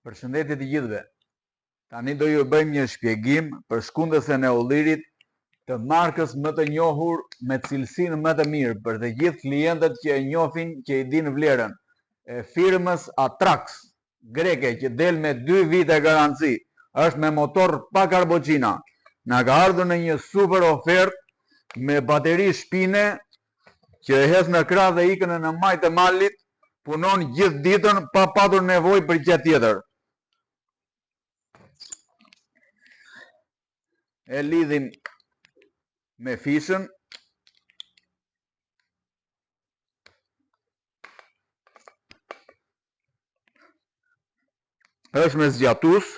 Përshëndetje të gjithëve. Tani do ju bëjmë një shpjegim për shkundësen e ullirit të markës më të njohur me cilësinë më të mirë për të gjithë klientët që e njohin, që i dinë vlerën e firmës Atrax greke, që del me 2 vite garanci, është me motor pa karbocina. Na ka ardhur në një super ofertë me bateri shpine që e hedh në krah dhe ikën në majtë e malit, punon gjithë ditën pa patur nevojë për gjë tjetër. E lidhim me fishën. Është me zgjatus.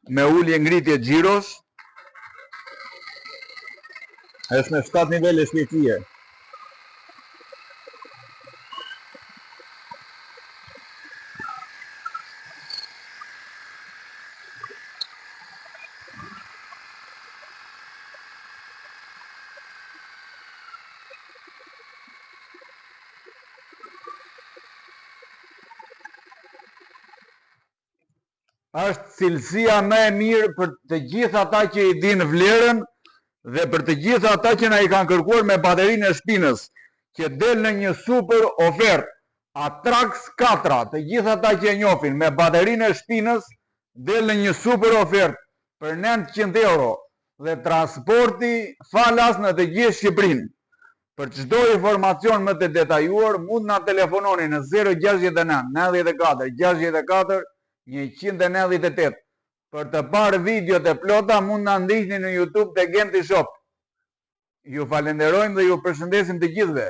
Me ullje ngritje xhiros. Është me 7 nivele shpejtësie. Është cilësia më e mirë për të gjithë ata që i dinë vlerën dhe për të gjithë ata që na i kanë kërkuar me baterinë e shpinës, që del në një super ofertë. Atrax 4, të gjithë ata që e njohin me baterinë e shpinës, del në një super ofertë për 900 euro dhe transporti falas në të gjithë Shqipërinë. Për çdo informacion më të detajuar mund na telefononi në 069 94 64 198. Për të parë videot e plota mund na ndiqni në YouTube te Genti Shop. Ju falenderojmë dhe ju përshëndesim të gjithëve.